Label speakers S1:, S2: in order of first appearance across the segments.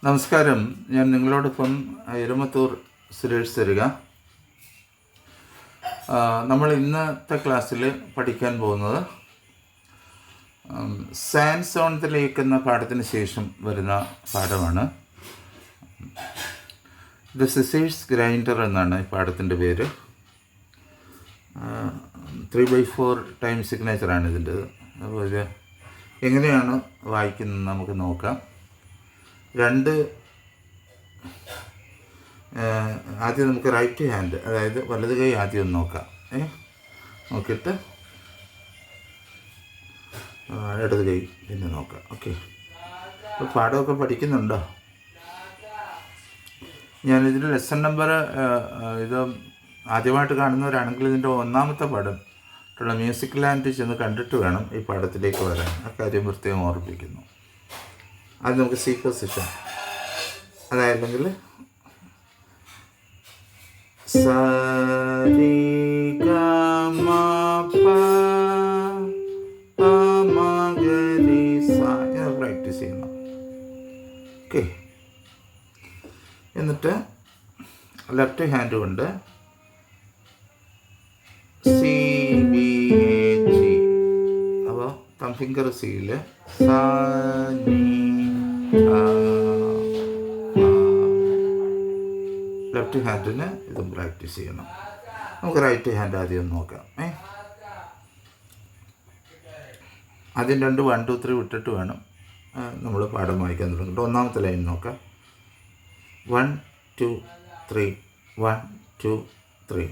S1: നമസ്കാരം. ഞാൻ നിങ്ങളോടൊപ്പം എരുമത്തൂർ സുരേഷ് തരിക. നമ്മൾ ഇന്നത്തെ ക്ലാസ്സിൽ പഠിക്കാൻ പോകുന്നത് സയൻസ് ഓൺ ദ ലേക്ക് എന്ന പാഠത്തിന് ശേഷം വരുന്ന പാഠമാണ്. ദ സിസേഴ്സ് ഗ്രൈൻഡർ എന്നാണ് ഈ പാഠത്തിൻ്റെ പേര്. 3/4 ടൈം സിഗ്നേച്ചറാണ് ഇതിൻ്റെ. അതുപോലെ എങ്ങനെയാണ് വായിക്കുന്നത് നമുക്ക് നോക്കാം. ആദ്യം നമുക്ക് റൈറ്റ് ഹാൻഡ്, അതായത് വലത് കൈ ആദ്യം ഒന്ന് നോക്കാം. നോക്കിയിട്ട് ഇടത് കൈ പിന്നെ നോക്കാം. ഓക്കെ, അപ്പോൾ പാഠമൊക്കെ പഠിക്കുന്നുണ്ടോ? ഞാനിതിൽ ലെസൺ നമ്പർ ഇത് ആദ്യമായിട്ട് കാണുന്നവരാണെങ്കിൽ ഇതിൻ്റെ ഒന്നാമത്തെ പാഠം ഉള്ള മ്യൂസിക് ലാൻഡ് ചെന്ന് കണ്ടിട്ട് വേണം ഈ പാഠത്തിലേക്ക് വരാൻ. ആ കാര്യം പ്രത്യേകം ഓർമ്മിപ്പിക്കുന്നു. അത് നമുക്ക് സി പൊസിഷൻ, അതായല്ലെങ്കിൽ സരി ഗ മ പ മ ഗ രി സ എന്ന് പ്രാക്ടീസ് ചെയ്യുന്നു. ഓക്കെ, എന്നിട്ട് ലെഫ്റ്റ് ഹാൻഡ് കൊണ്ട് സി ബി എ ജി, അപ്പോൾ തം ഫിംഗർ സിയിൽ സ നി ലെഫ്റ്റ് ഹാൻഡിന് ഇതും പ്രാക്ടീസ് ചെയ്യണം. നമുക്ക് റൈറ്റ് ഹാൻഡ് ആദ്യം നോക്കാം. ആദ്യം 2 1 2 3 വിട്ടിട്ട് വേണം നമ്മൾ പാഠം വായിക്കാൻ തുടങ്ങിയിട്ട്. ഒന്നാമത്തെ ലൈൻ നോക്കാം. 1 2 3 1 2 3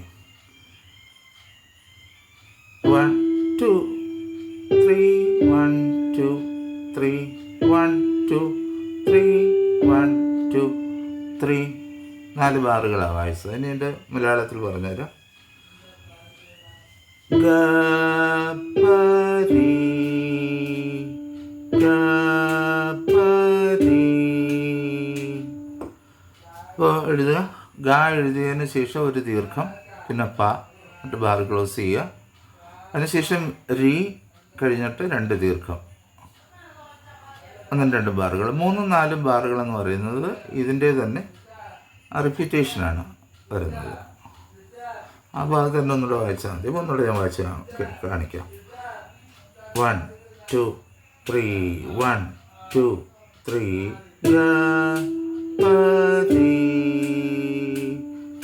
S1: 1 2 3 1 2 3 1 2 3 1 2 3 4 ബാറുകളാണ് വായിച്ചത്. ഇനി എൻ്റെ മലയാളത്തിൽ പറഞ്ഞുതരാം. ഗ പ രി ഗ പ രി. അപ്പോൾ എഴുതുക. ഗ എഴുതിയതിന് ശേഷം ഒരു ദീർഘം, പിന്നെ പ, എന്നിട്ട് ബാർ ക്ലോസ് ചെയ്യുക. അതിനുശേഷം രി കഴിഞ്ഞിട്ട് 2 ദീർഘം, അങ്ങനെ 2 ബാറുകൾ. 3 4 ബാറുകളെന്ന് പറയുന്നത് ഇതിൻ്റെ തന്നെ റിപ്പീറ്റേഷനാണ് വരുന്നത്. അപ്പോൾ അത് തന്നെ ഒന്നുകൂടെ വായിച്ചാൽ മതി. ഒന്നുകൂടെ ഞാൻ വായിച്ച് കാണിക്കാം. 1 2 3 1 2 3 ഗ പ രി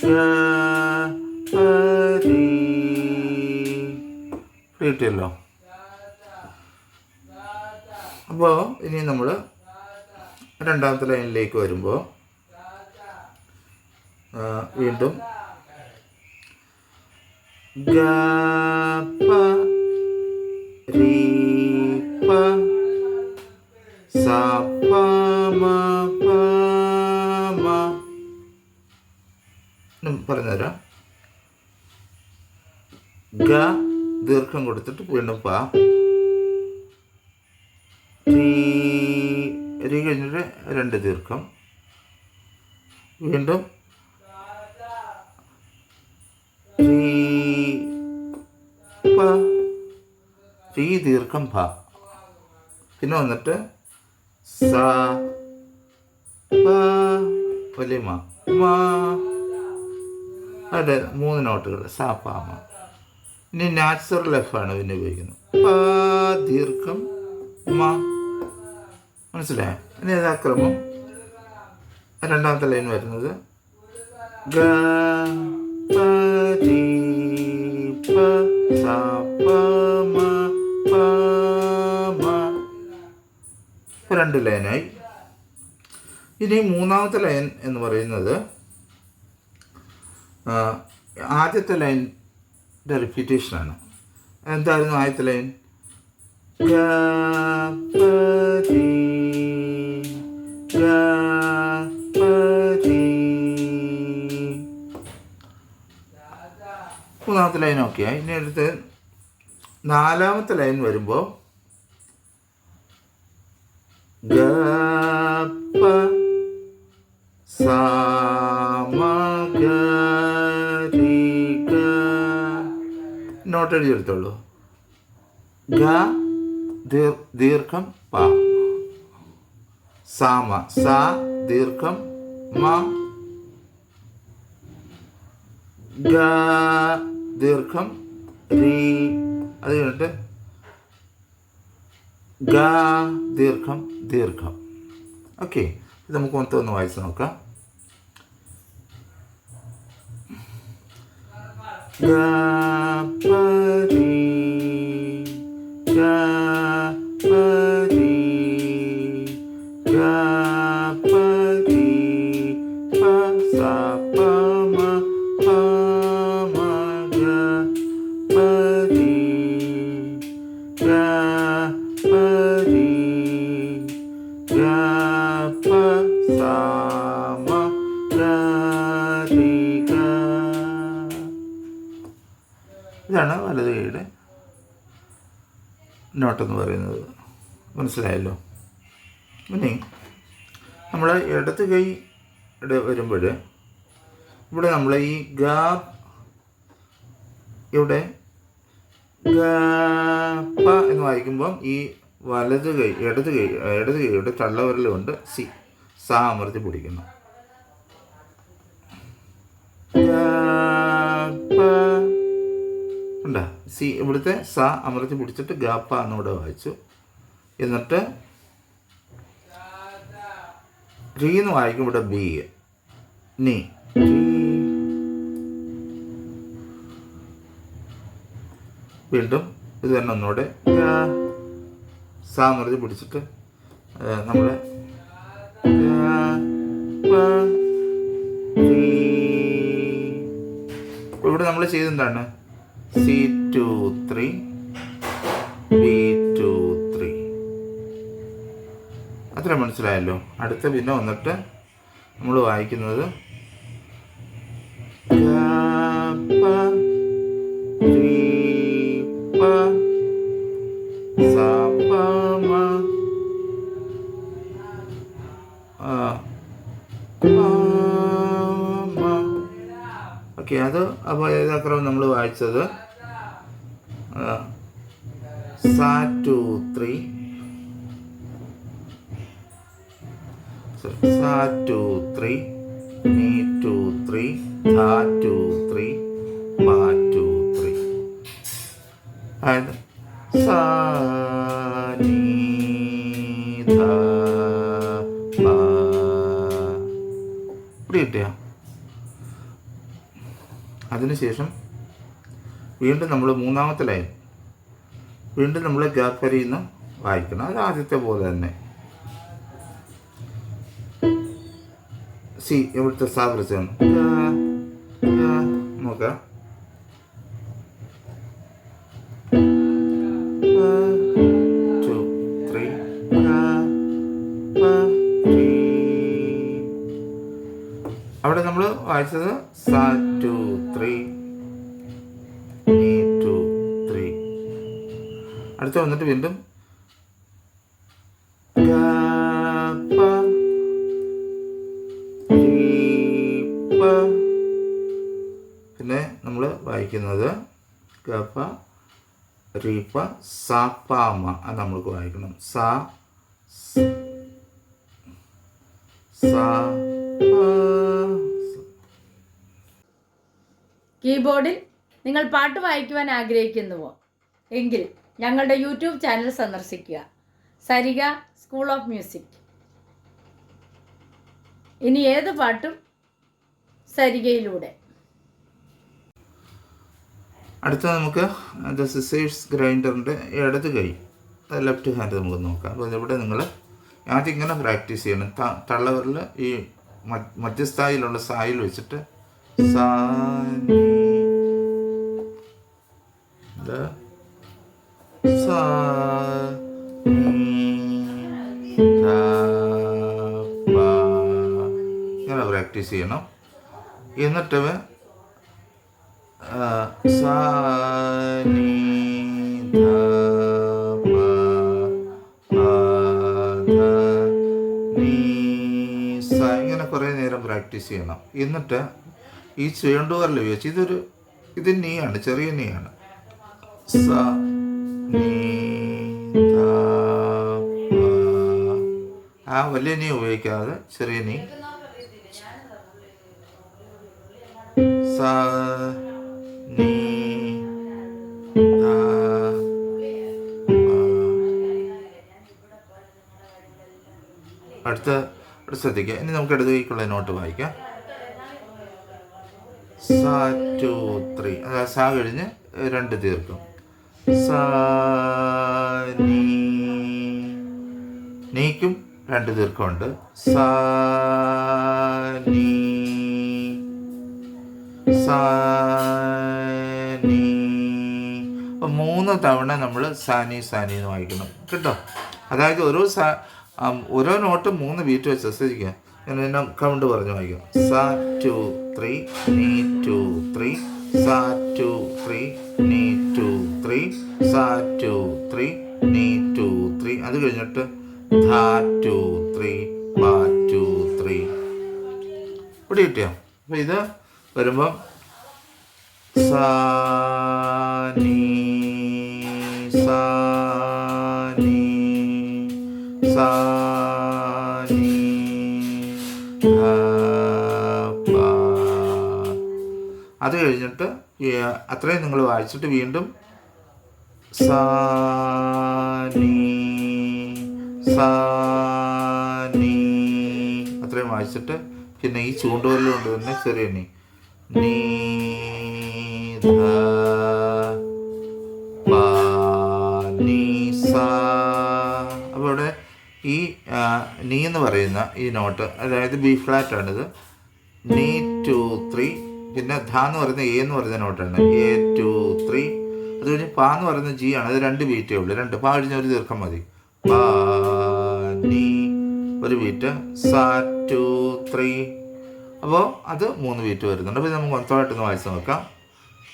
S1: ഗ പ രി. കിട്ടിയല്ലോ. അപ്പോൾ ഇനി നമ്മൾ രണ്ടാമത്തെ ലൈനിലേക്ക് വരുമ്പോൾ വീണ്ടും ഗ പ രി പ സ പ മ പ മ. പറഞ്ഞുതരാം. ഗ ദീർഘം കൊടുത്തിട്ട് വീണ്ടും പ, രി കഴിഞ്ഞിട്ട് 2 ദീർഘം, വീണ്ടും പ, രി ദീർഘം ഭ, പിന്നെ വന്നിട്ട് സ പ വലിയ മ മ. അതെ, 3 നോട്ടുകൾ സ പ മ. ഇനി നാച്ചുറൽ എഫ് ആണ് പിന്നെ ഉപയോഗിക്കുന്നത്. പ ദീർഘം മ. മനസ്സിലായോ? ഇനി യഥാക്രമം രണ്ടാമത്തെ ലൈൻ വരുന്നത് ഗ പ രി പ സ പ മ പ മ. 2 ലൈനായി. ഇനി മൂന്നാമത്തെ ലൈൻ എന്ന് പറയുന്നത് ആദ്യത്തെ ലൈൻ്റെ റിപ്പീറ്റേഷനാണ്. എന്തായിരുന്നു ആദ്യത്തെ ലൈൻ? ഗ പ രി ഗ പ രി. മൂന്നാമത്തെ ലൈൻ ഓക്കെയായി. ഇനി അടുത്ത് 4ാമത്തെ ലൈൻ വരുമ്പോൾ ഗ പ സ മ ഗ രി ഗ. നോട്ട് എഴുതിയെടുത്തോളൂ. ഗ ദീർഘം പ, സാമ സ ദീർഘം മ, ഗ ദീർഘം രീ, അത് കഴിഞ്ഞിട്ട് ഗ ദീർഘം ദീർഘം. ഓക്കെ, ഇത് നമുക്ക് മൊത്തം ഒന്ന് വായിച്ച് നോക്കാം. ഗ പ രി, ഗ പ രി, ഗ പ രി, പ സ പ മ, പ മ ഗ പ രി, ഗ പ രി, ഗ പ സ മ ഗ രി ഗ. ഇതാണ് വലത് കൈയുടെ നോട്ടെന്ന് പറയുന്നത്. മനസ്സിലായല്ലോ? പിന്നെ നമ്മൾ ഇടത് കൈ വരുമ്പോൾ ഇവിടെ നമ്മൾ ഈ ഗ ഇവിടെ ഗ പ എന്ന് വായിക്കുമ്പം ഈ ഇടത് കൈയുടെ തള്ളവിരൽ കൊണ്ട് സ അമർത്തി പിടിക്കുന്നു. ഉണ്ടാ ഇവിടുത്തെ സ അമർത്തി പിടിച്ചിട്ട് ഗാപ്പ എന്നിവിടെ വായിച്ചു. എന്നിട്ട് രീ എന്ന് വായിക്കും ഇവിടെ ബി നീ. വീണ്ടും ഇത് തന്നെ ഒന്നുകൂടെ സ അമർത്തി പിടിച്ചിട്ട് നമ്മൾ ഇവിടെ നമ്മൾ ചെയ്തെന്താണ് C2 3 B2 3. അത്ര മനസ്സിലായല്ലോ? അടുത്ത പിന്നെ വന്നിട്ട് നമ്മൾ വായിക്കുന്നത് ഓക്കെ. അത് അപ്പോൾ ഏതാക്രമം നമ്മൾ വായിച്ചത് Sa2 3, Sa2 3, Me2 3, Tha2 3, Pa2 3. അതായത് സാ നീ ധ പ. ഇവിടെ കിട്ടിയ അതിനുശേഷം വീണ്ടും നമ്മൾ മൂന്നാമത്തെ ലൈൻ വീണ്ടും നമ്മൾ ഗാപ്പരിയിൽ നിന്ന് വായിക്കണം. അത് ആദ്യത്തെ പോലെ തന്നെ ഇവിടുത്തെ സാ പ്രശ്നം നോക്കാം. അവിടെ നമ്മൾ വായിച്ചത് Sa2 3 Me2 3. അടുത്ത വന്നിട്ട് വീണ്ടും പിന്നെ നമ്മൾ വായിക്കുന്നത് ഗപ റീപ സാപ്പാമ. അത് നമ്മൾക്ക് വായിക്കണം. സാ
S2: കീബോർഡിൽ നിങ്ങൾ പാട്ട് വായിക്കുവാൻ ആഗ്രഹിക്കുന്നുവോ എങ്കിൽ ഞങ്ങളുടെ യൂട്യൂബ് ചാനൽ സന്ദർശിക്കുക. Sariga school of music. ഇനി ഏത് പാട്ടും സരിഗയിലൂടെ.
S1: അടുത്ത നമുക്ക് ദ സിസേഴ്സ് ഗ്രൈൻഡറിൻ്റെ ഇടത് കൈ ലെഫ്റ്റ് ഹാൻഡ് നമുക്ക് നോക്കാം. അപ്പോൾ ഇവിടെ നിങ്ങൾ ആദ്യം ഇങ്ങനെ പ്രാക്ടീസ് ചെയ്യണം. തള്ളവരിൽ ഈ മധ്യസ്ഥായിലുള്ള സായിൽ വെച്ചിട്ട് സാ സാ ഇങ്ങനെ പ്രാക്ടീസ് ചെയ്യണം. എന്നിട്ട് സാ നീ ധ പ ധ നീ സ ഇങ്ങനെ കുറേ നേരം പ്രാക്ടീസ് ചെയ്യണം. എന്നിട്ട് ഈ ചുവണ്ടുകാരിൽ വെച്ച് ഇത് നീയാണ്, ചെറിയ നീയാണ്. സ നീ ധ പ ആ വലിയ നീ ഉപയോഗിക്കാതെ ചെറിയ നീ. സാ നീ ധാ അടുത്ത ശ്രദ്ധിക്കുക. ഇനി നമുക്ക് ഇടത് കൈക്കുള്ള നോട്ട് വായിക്കാം. സാ 2 3, അതായത് സാ കഴിഞ്ഞ് 2 തീർക്കും. സാ നീ, നീക്കും 2 ദീർഘമുണ്ട്. സാ നീ സാ നീ. അപ്പം 3 തവണ നമ്മൾ സാനി സാനി എന്ന് വായിക്കണം കേട്ടോ. അതായത് ഓരോ നോട്ടും 3 ബീറ്റ് വെച്ച് ശ്രദ്ധിക്കുക. ഞാൻ കൗണ്ട് പറഞ്ഞു വായിക്കാം. സാ 2 3 നീ 2 3, സാ 2 3 നീ 2 3, സാ 2 3 നീ 2 3. അത് കഴിഞ്ഞിട്ട് ധാ 2 3 പാ 2 3. ഇവിടെ കിട്ടിയോ? അപ്പം ഇത് വരുമ്പം സാ നീ സാ നീ സാ നീ ധാ പാ. അത് കഴിഞ്ഞിട്ട് അത്രയും നിങ്ങൾ വായിച്ചിട്ട് വീണ്ടും സാ നീ സാ നീ അത്രയും വായിച്ചിട്ട് പിന്നെ ഈ ചൂണ്ടുവരൽ കൊണ്ട് തന്നെ ചെറിയ നീ നീ ധാ പാ നീ സാ. അപ്പോൾ ഇവിടെ ഈ നീ എന്ന് പറയുന്ന ഈ നോട്ട്, അതായത് ബി ഫ്ലാറ്റാണിത്. നീ 2 3, പിന്നെ ധ എന്ന് പറയുന്ന എ എന്ന് പറയുന്ന നോട്ടാണ്. എ 2 3. അത് കഴിഞ്ഞ് പാ എന്ന് പറയുന്ന ജി ആണ്. അത് 2 ബീറ്റേ ഉള്ളൂ. 2 പാ കഴിഞ്ഞ ഒരു ദീർഘം മതി. പാ നീ ഒരു ബീറ്റ്. സാ 2 3. അപ്പോൾ അത് 3 ബീറ്റ് വരുന്നുണ്ട്. അപ്പോൾ ഇത് നമുക്ക് മൊത്തമായിട്ടൊന്ന് വായിച്ച് നോക്കാം.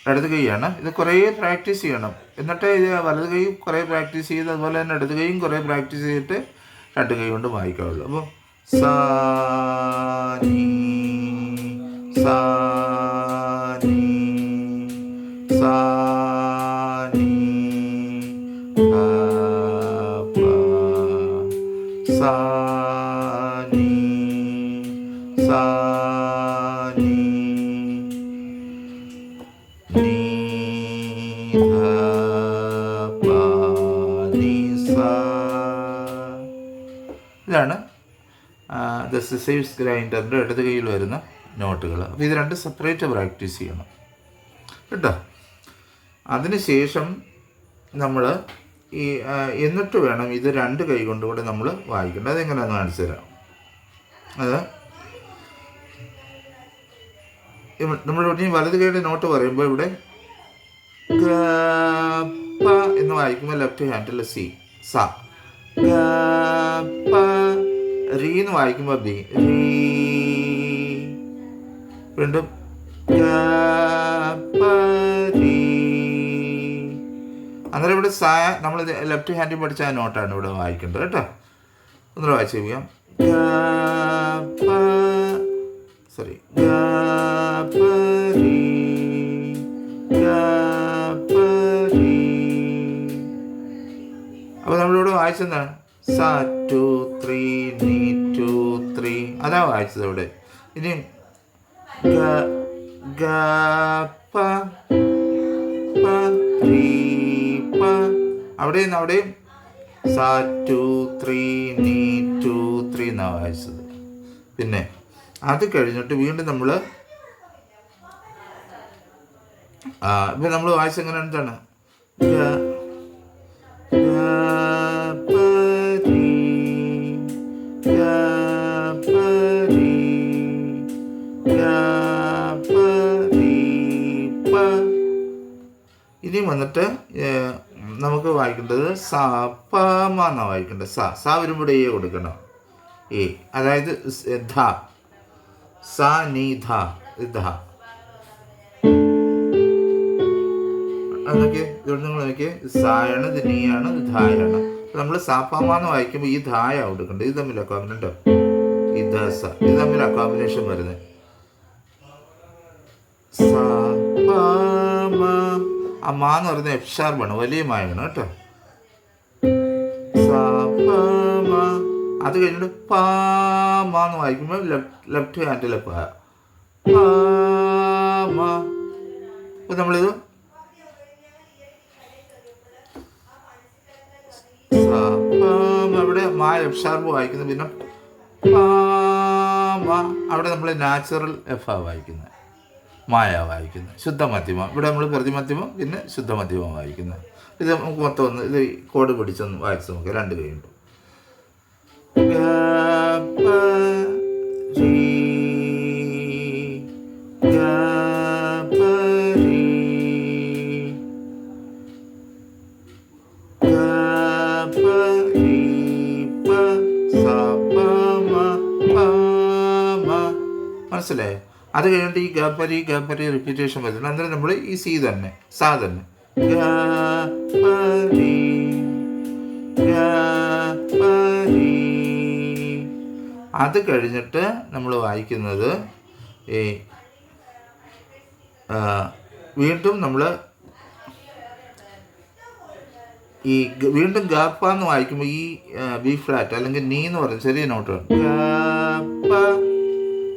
S1: ഇടത് കൈയാണ്. ഇത് കുറേ പ്രാക്ടീസ് ചെയ്യണം. എന്നിട്ട് ഇത് വലത് കൈ കുറേ പ്രാക്ടീസ് ചെയ്ത് അതുപോലെ തന്നെ ഇടത് കൈയും കുറേ പ്രാക്ടീസ് ചെയ്തിട്ട് 2 കൈ കൊണ്ട് വായിക്കാവുള്ളൂ. അപ്പോൾ സാ നീ സാ നീ സാ നീ ധാ പാ സാ നീ സാ നീ നീ ധാ പാ നീ സാ. ഇതാണ് ദ സിസേഴ്സ് ഗ്രൈൻഡറിൻ്റെ ഇടത് കൈയിൽ വരുന്ന നോട്ടുകൾ. അപ്പോൾ ഇത് 2 സെപ്പറേറ്റ് പ്രാക്ടീസ് ചെയ്യണം കേട്ടോ. അതിനുശേഷം നമ്മൾ ഈ എന്നിട്ട് വേണം ഇത് 2 കൈ കൊണ്ട് കൂടെ നമ്മൾ വായിക്കേണ്ടത്. അതെങ്ങനെയാണെന്ന് കാണിച്ചു തരാം. അത് നമ്മൾ ഇനി വലത് കൈയുടെ നോട്ട് പറയുമ്പോൾ ഇവിടെ ഗ പ എന്ന് വായിക്കുമ്പോൾ ലെഫ്റ്റ് ഹാൻഡിൽ സി സ. ഗ പ റീ എന്ന് വായിക്കുമ്പോൾ ബി റീ. വീണ്ടും ഗ പ രീ. അന്നേരം ഇവിടെ സ നമ്മൾ ലെഫ്റ്റ് ഹാൻഡിൽ പഠിച്ച ആ നോട്ടാണ് ഇവിടെ വായിക്കേണ്ടത് കേട്ടോ. ഒന്നുകൂടെ വായിച്ച് കഴിയാം. ഗ പ സോറി ഗ പ രീ ഗ പ രീ. അപ്പോൾ നമ്മളിവിടെ വായിച്ചെന്താണ്? സാ 2 3 നീ 2 3. അതാ വായിച്ചത് ഇവിടെ. ഇനി ഗ ഗ പ പ രീ പ. അവിടെയും സാ 2 3 നീ 2 3 എന്നാണ് വായിച്ചത്. പിന്നെ അത് കഴിഞ്ഞിട്ട് വീണ്ടും നമ്മൾ ഇപ്പം നമ്മൾ വായിച്ചെങ്ങനെ എന്താണ്? ഗ ഗ പ രീ ഗ പ രീ ഗ പ രീ പ. ഇനിയും വന്നിട്ട് നമുക്ക് വായിക്കേണ്ടത് സാ പ മ എന്നാണ് വായിക്കേണ്ടത്. സാ വരുമ്പോൾ എ കൊടുക്കണം. എ അതായത് ധ സാ നീ ധ ധ. അതൊക്കെ ഇതുകൊണ്ട് നിങ്ങൾ നോക്കിയേ. സായാണ്, ഇത് നീയാണ്, ഇത് ധായാണ്. നമ്മൾ സാപ്പാമാന്ന് വായിക്കുമ്പോൾ ഈ ധായ കൊടുക്കേണ്ടത്. ഇത് തമ്മിലാണ് കോമ്പിനേറ്റോ ഈ ധ സ ഇത് തമ്മിലാണ് കോമ്പിനേഷൻ വരുന്നത്. സാ പ മ. ആ മാ എന്ന് പറയുന്നത് എഫ് ഷാർപ്പാണ്, വലിയ മായാണ് കേട്ടോ. സാ പ മ. അത് കഴിഞ്ഞിട്ട് പാമ എന്ന് വായിക്കുമ്പോൾ ലെഫ്റ്റ് ഹാൻഡിലെ പാമ. അപ്പോൾ നമ്മളിത് അവിടെ ലെഫ്റ്റ് ഷാർപ്പ് വായിക്കുന്നു. പിന്നെ പാമ അവിടെ നമ്മൾ നാച്ചുറൽ എഫ് വായിക്കുന്നത്, മായ വായിക്കുന്നത്, ശുദ്ധമധ്യമം. ഇവിടെ നമ്മൾ പ്രതിമധ്യമം പിന്നെ ശുദ്ധമധ്യമം വായിക്കുന്നത്. ഇത് നമുക്ക് മൊത്തം ഒന്ന് ഇത് കോഡ് പിടിച്ചൊന്ന് വായിച്ച് നോക്കാം. 2 കഴിയുമ്പോൾ മനസ്സിലായോ? അത് കഴിഞ്ഞിട്ട് ഈ ഗപരി റിപ്പീറ്റേഷൻ വരുന്നത്. അന്നേരം നമ്മൾ ഈ സി തന്നെ സാ തന്നെ അത് കഴിഞ്ഞിട്ട് നമ്മൾ വായിക്കുന്നത് ഈ വീണ്ടും നമ്മൾ ഈ വീണ്ടും ഗാപ്പ എന്ന് വായിക്കുമ്പോൾ ഈ ബി ഫ്ലാറ്റ് അല്ലെങ്കിൽ നീ എന്ന് പറയുന്നത് ചെറിയ നോട്ടാണ്. ഗാപ്പ.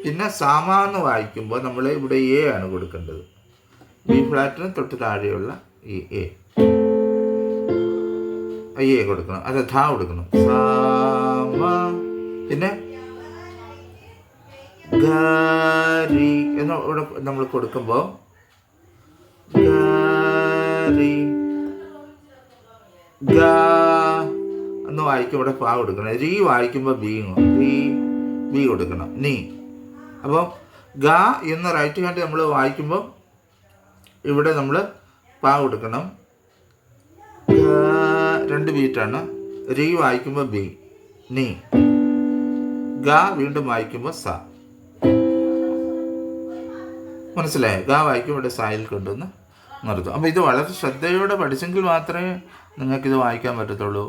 S1: പിന്നെ സാമ എന്ന് വായിക്കുമ്പോൾ നമ്മൾ ഇവിടെ എ ആണ് കൊടുക്കേണ്ടത്. ബി ഫ്ലാറ്റിന് തൊട്ട് താഴെയുള്ള ഈ എ കൊടുക്കണം, അത് ധ കൊടുക്കണം. സാമ. പിന്നെ ഗാരി എന്ന് ഇവിടെ നമ്മൾ കൊടുക്കുമ്പോൾ ഗാരി ഗ എന്ന് വായിക്കുമ്പോൾ ഇവിടെ പാ കൊടുക്കണം. രീ വായിക്കുമ്പോൾ ബി കൊടുക്കണം. നീ. അപ്പോൾ ഗ എന്ന് റൈറ്റ് ഹാൻഡ് നമ്മൾ വായിക്കുമ്പോൾ ഇവിടെ നമ്മൾ പാ കൊടുക്കണം. 2 ബീറ്റാണ്. രീ വായിക്കുമ്പോൾ ബി, നീ. ഗ വീണ്ടും വായിക്കുമ്പോൾ സ. മനസ്സിലായോ? ഗ വായിക്കുമ്പോൾ ഇവിടെ സായിൽ കൊണ്ടുവന്ന് നിർത്തും. അപ്പോൾ ഇത് വളരെ ശ്രദ്ധയോടെ പഠിച്ചെങ്കിൽ മാത്രമേ നിങ്ങൾക്കിത് വായിക്കാൻ പറ്റത്തുള്ളൂ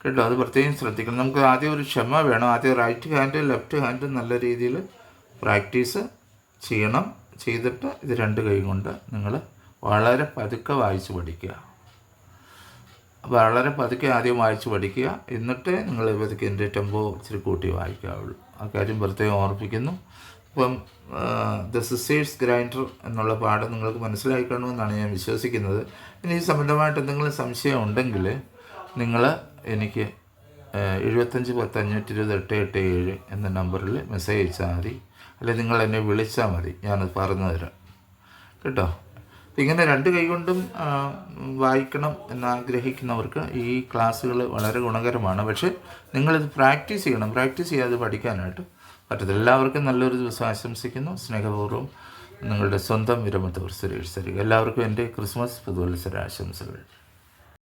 S1: കേട്ടോ. അത് പ്രത്യേകം ശ്രദ്ധിക്കണം. നമുക്ക് ആദ്യം ഒരു ക്ഷമ വേണം. ആദ്യം റൈറ്റ് ഹാൻഡ് ലെഫ്റ്റ് ഹാൻഡ് നല്ല രീതിയിൽ പ്രാക്ടീസ് ചെയ്യണം. ചെയ്തിട്ട് ഇത് 2 കൈ കൊണ്ട് നിങ്ങൾ വളരെ പതുക്കെ വായിച്ച് പഠിക്കുക. വളരെ പതുക്കെ ആദ്യം വായിച്ച് പഠിക്കുക. എന്നിട്ട് നിങ്ങൾ പതുക്കെ എൻ്റെ ടെമ്പോ ഇച്ചിരി കൂട്ടി വായിക്കാവുള്ളൂ. ആ കാര്യം പ്രത്യേകം ഓർപ്പിക്കുന്നു. ഇപ്പം ദ സിസ്റ്റേഴ്സ് ഗ്രൈൻഡർ എന്നുള്ള പാഠം നിങ്ങൾക്ക് മനസ്സിലായി കാണുമെന്നാണ് ഞാൻ വിശ്വസിക്കുന്നത്. ഇനി ഈ സംബന്ധമായിട്ട് എന്തെങ്കിലും സംശയം ഉണ്ടെങ്കിൽ നിങ്ങൾ എനിക്ക് 75 10 520 887 എന്ന നമ്പറിൽ മെസ്സേജ് അയച്ചാൽ മതി. അല്ലെങ്കിൽ നിങ്ങൾ എന്നെ വിളിച്ചാൽ മതി, ഞാനത് പറഞ്ഞു തരാം കേട്ടോ. ഇങ്ങനെ 2 കൈ കൊണ്ടും വായിക്കണം എന്നാഗ്രഹിക്കുന്നവർക്ക് ഈ ക്ലാസ്സുകൾ വളരെ ഗുണകരമാണ്. പക്ഷേ നിങ്ങളിത് പ്രാക്ടീസ് ചെയ്യണം. പ്രാക്ടീസ് ചെയ്യാതെ പഠിക്കാനായിട്ട് പറ്റത്തില്ല. എല്ലാവർക്കും നല്ലൊരു ദിവസം ആശംസിക്കുന്നു. സ്നേഹപൂർവ്വം നിങ്ങളുടെ സ്വന്തം വിരമത്തൂർ സുരേഷ് സരിക. എല്ലാവർക്കും എൻ്റെ ക്രിസ്മസ് പുതുവത്സര ആശംസകൾ.